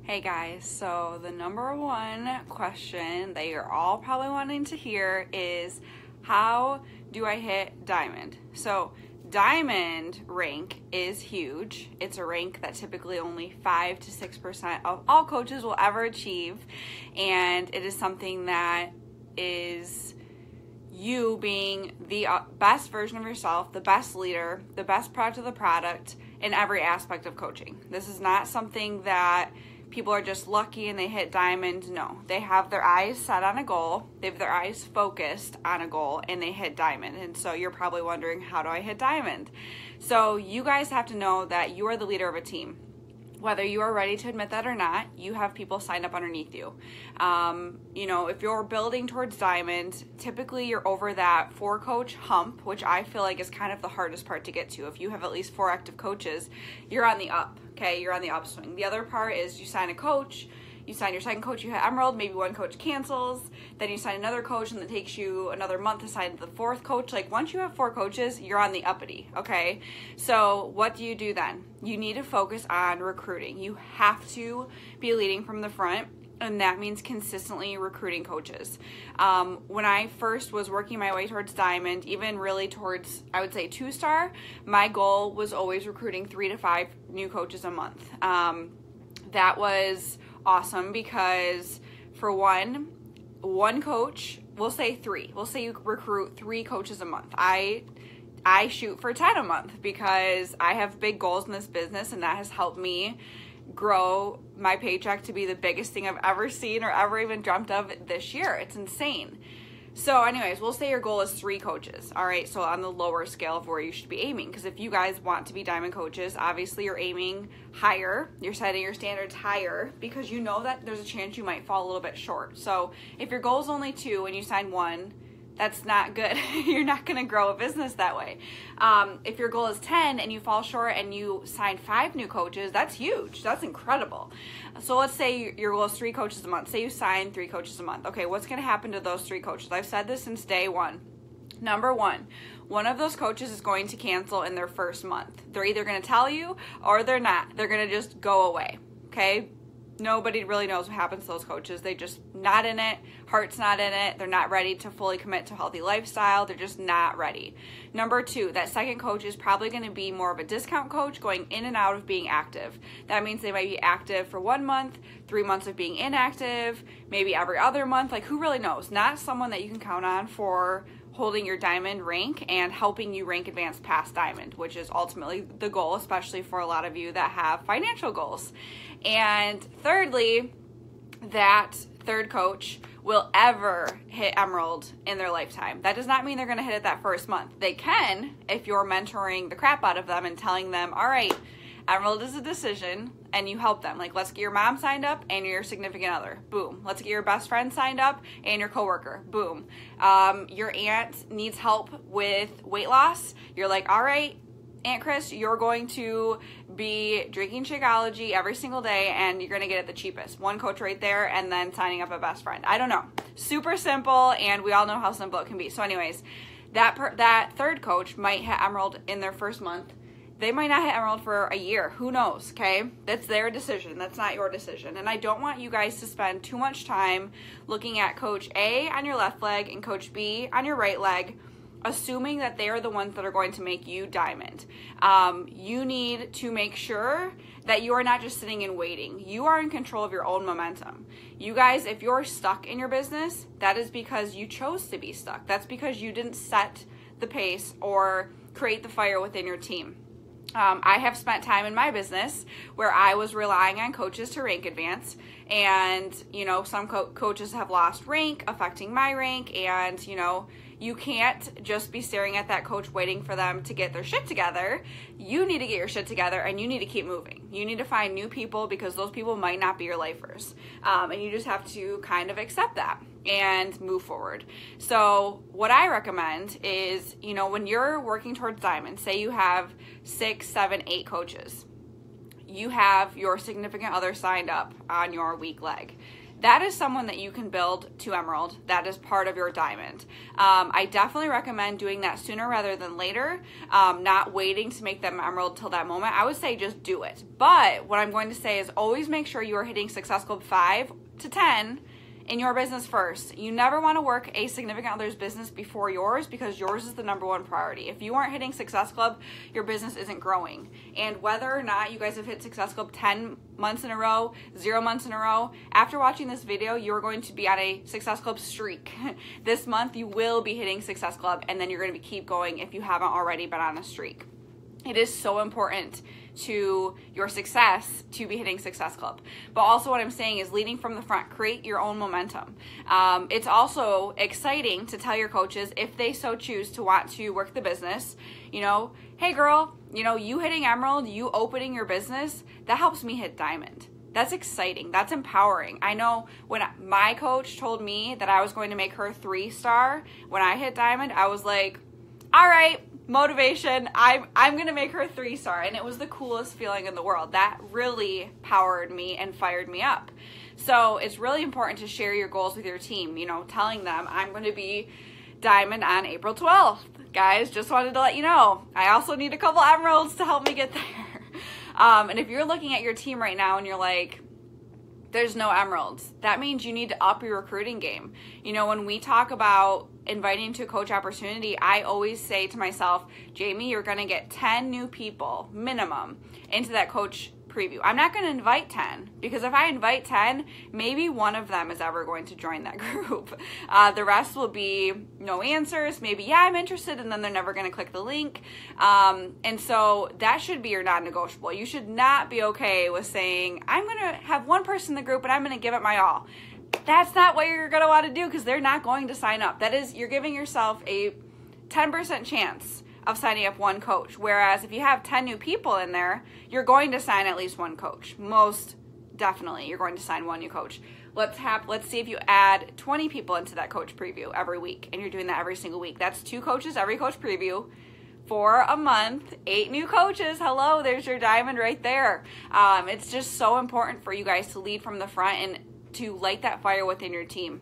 Hey guys, so the number one question that you're all probably wanting to hear is, how do I hit diamond? So diamond rank is huge. It's a rank that typically only 5 to 6% of all coaches will ever achieve, and it is something that is you being the best version of yourself, the best leader, the best product of the product in every aspect of coaching. This is not something that people are just lucky and they hit diamond. No, they have their eyes set on a goal. They have their eyes focused on a goal and they hit diamond. And so you're probably wondering, how do I hit diamond? So you guys have to know that you are the leader of a team. Whether you are ready to admit that or not, you have people signed up underneath you. If you're building towards diamond, typically you're over that 4-coach hump, which I feel like is kind of the hardest part to get to. If you have at least 4 active coaches, you're on the up, okay? You're on the upswing. The other part is you sign a coach, you sign your second coach, you hit emerald, maybe one coach cancels, then you sign another coach and it takes you another month to sign the 4th coach. Like once you have 4 coaches, you're on the uppity, okay? So what do you do then? You need to focus on recruiting. You have to be leading from the front, and that means consistently recruiting coaches. When I first was working my way towards diamond, even really towards, I would say 2-star, my goal was always recruiting 3 to 5 new coaches a month. That was awesome because for one coach, we'll say 3. We'll say you recruit 3 coaches a month. I shoot for 10 a month because I have big goals in this business, and that has helped me grow my paycheck to be the biggest thing I've ever seen or ever even dreamt of this year. It's insane. So anyways, we'll say your goal is 3 coaches. All right, so on the lower scale of where you should be aiming, because if you guys want to be diamond coaches, obviously you're aiming higher. You're setting your standards higher because you know that there's a chance you might fall a little bit short. So if your goal is only 2 and you sign 1, that's not good. You're not going to grow a business that way. If your goal is 10 and you fall short and you sign 5 new coaches, that's huge. That's incredible. So let's say your goal is 3 coaches a month. Say you sign 3 coaches a month. Okay, what's going to happen to those 3 coaches? I've said this since day one. Number one of those coaches is going to cancel in their first month. They're either going to tell you or they're not. They're going to just go away. Okay? Nobody really knows what happens to those coaches. They just not in it. Heart's not in it. They're not ready to fully commit to a healthy lifestyle. They're just not ready. Number 2, that second coach is probably going to be more of a discount coach going in and out of being active. That means they might be active for 1 month, 3 months of being inactive, maybe every other month. Like, who really knows? Not someone that you can count on for holding your diamond rank and helping you rank advance past diamond, which is ultimately the goal, especially for a lot of you that have financial goals. And thirdly, that 3rd coach will ever hit emerald in their lifetime. That does not mean they're going to hit it that first month. They can if you're mentoring the crap out of them and telling them, all right, emerald is a decision, and you help them. Like, let's get your mom signed up and your significant other. Boom. Let's get your best friend signed up and your coworker. Boom. Your aunt needs help with weight loss. You're like, all right, Aunt Chris, you're going to be drinking Shakeology every single day and you're going to get it the cheapest. 1 coach right there, and then signing up a best friend. I don't know. Super simple, and we all know how simple it can be. So anyways, that 3rd coach might hit emerald in their first month. They might not hit emerald for a year. Who knows, okay? That's their decision. That's not your decision. And I don't want you guys to spend too much time looking at coach A on your left leg and coach B on your right leg, assuming that they are the ones that are going to make you diamond. You need to make sure that you are not just sitting and waiting. You are in control of your own momentum. You guys, if you're stuck in your business, that is because you chose to be stuck. That's because you didn't set the pace or create the fire within your team. I have spent time in my business where I was relying on coaches to rank advance, and some coaches have lost rank, affecting my rank, and you can't just be staring at that coach waiting for them to get their shit together. You need to get your shit together, and you need to keep moving. You need to find new people because those people might not be your lifers, and you just have to kind of accept that and move forward. So what I recommend is, when you're working towards diamond, say you have 6, 7, 8 coaches, you have your significant other signed up on your weak leg. that is someone that you can build to Emerald. That is part of your diamond. I definitely recommend doing that sooner rather than later, not waiting to make them Emerald till that moment. I would say just do it. But what I'm going to say is always make sure you are hitting Success Club 5 to 10 in your business first. You never want to work a significant other's business before yours, because yours is the number one priority. If you aren't hitting Success Club, your business isn't growing. And whether or not you guys have hit Success Club 10 months in a row, 0 months in a row, after watching this video, you're going to be on a Success Club streak. This month, you will be hitting Success Club, and then you're going to keep going if you haven't already been on a streak. It is so important to your success to be hitting Success Club. But also what I'm saying is leading from the front, create your own momentum. It's also exciting to tell your coaches, if they so choose to want to work the business, you know, hey girl, you know, you hitting Emerald, you opening your business, that helps me hit Diamond. That's exciting. That's empowering. I know when my coach told me that I was going to make her 3-star when I hit Diamond, I was like, all right, motivation, I'm gonna make her 3-star. And it was the coolest feeling in the world. That really powered me and fired me up. So it's really important to share your goals with your team, you know, telling them I'm going to be Diamond on April 12th. Guys, just wanted to let you know, I also need a couple Emeralds to help me get there. And if you're looking at your team right now and you're like, there's no Emeralds, that means you need to up your recruiting game. You know, when we talk about inviting to a coach opportunity, I always say to myself, Jamie, you're going to get 10 new people minimum into that coach preview. I'm not going to invite 10, because if I invite 10, maybe one of them is ever going to join that group. The rest will be no answers. Maybe, yeah, I'm interested, and then they're never going to click the link. And so that should be your non-negotiable. You should not be okay with saying, I'm going to have one person in the group and I'm going to give it my all. That's not what you're going to want to do, because they're not going to sign up. That is, you're giving yourself a 10% chance of signing up one coach. Whereas if you have 10 new people in there, you're going to sign at least one coach. Most definitely, you're going to sign one new coach. Let's see if you add 20 people into that coach preview every week, and you're doing that every single week. That's 2 coaches every coach preview for a month, 8 new coaches. Hello, there's your diamond right there. It's just so important for you guys to lead from the front and to light that fire within your team,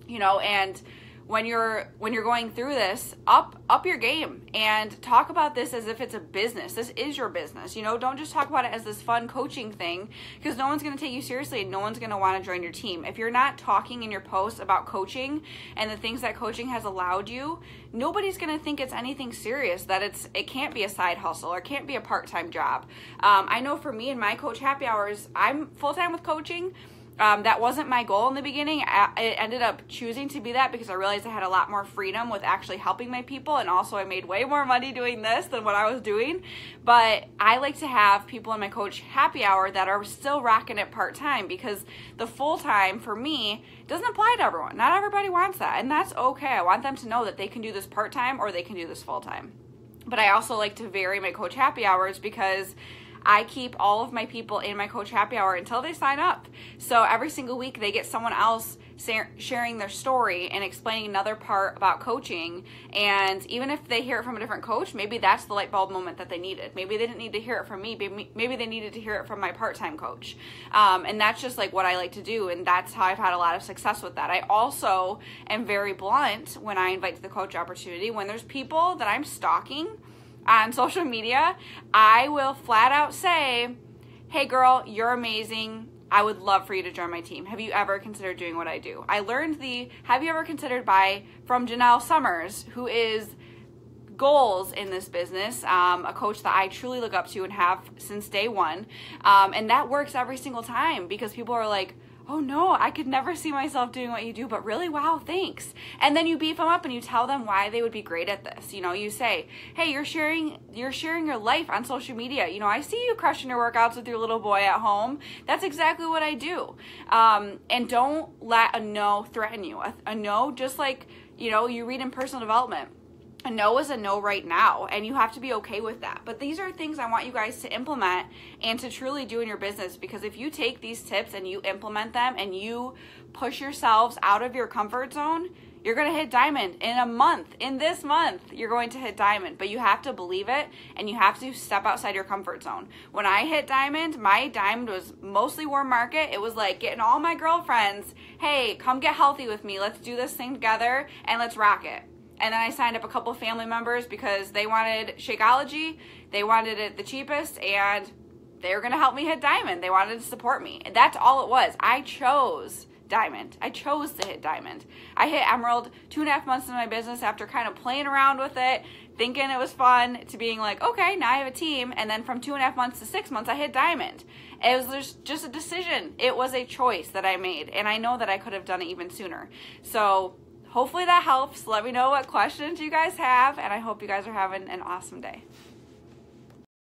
you know. And when you're going through this, up your game and talk about this as if it's a business. This is your business, you know. Don't just talk about it as this fun coaching thing, because no one's going to take you seriously and no one's going to want to join your team. If you're not talking in your posts about coaching and the things that coaching has allowed you, nobody's going to think it's anything serious, that it can't be a side hustle or can't be a part-time job. I know for me in my coach happy hours, I'm full-time with coaching. That wasn't my goal in the beginning. It ended up choosing to be that because I realized I had a lot more freedom with actually helping my people, and also I made way more money doing this than what I was doing. But I like to have people in my coach happy hour that are still rocking it part-time, because the full-time for me doesn't apply to everyone. Not everybody wants that, and that's okay. I want them to know that they can do this part-time or they can do this full-time. But I also like to vary my coach happy hours, because I keep all of my people in my coach happy hour until they sign up. So every single week they get someone else sharing their story and explaining another part about coaching. And even if they hear it from a different coach, maybe that's the light bulb moment that they needed. Maybe they didn't need to hear it from me. Maybe they needed to hear it from my part-time coach. And that's just like what I like to do. And that's how I've had a lot of success with that. I also am very blunt when I invite to the coach opportunity. When there's people that I'm stalking on social media, I will flat out say, hey girl, you're amazing. I would love for you to join my team. Have you ever considered doing what I do? I learned the have you ever considered from Janelle Summers, who is goals in this business, a coach that I truly look up to and have since day one. And that works every single time, because people are like, oh no, I could never see myself doing what you do, but really, wow, thanks. And then you beef them up and you tell them why they would be great at this. You know, you say, hey, you're sharing your life on social media. You know, I see you crushing your workouts with your little boy at home. That's exactly what I do. And don't let a no threaten you. A no, just like, you know, you read in personal development, a no is a no right now, and you have to be okay with that. But these are things I want you guys to implement and to truly do in your business, because if you take these tips and you implement them and you push yourselves out of your comfort zone, You're going to hit diamond in a month. In this month, you're going to hit diamond. But you have to believe it, and you have to step outside your comfort zone. When I hit diamond, my diamond was mostly warm market. It was like getting all my girlfriends, hey, come get healthy with me. Let's do this thing together, and let's rock it. And then I signed up a couple family members because they wanted Shakeology. They wanted it the cheapest, and they were going to help me hit diamond. They wanted to support me. And that's all it was. I chose diamond. I chose to hit diamond. I hit emerald 2.5 months into my business after kind of playing around with it, thinking it was fun, to being like, okay, now I have a team. And then from 2.5 months to 6 months, I hit diamond. It was just a decision. It was a choice that I made. And I know that I could have done it even sooner. So hopefully that helps. Let me know what questions you guys have. And I hope you guys are having an awesome day.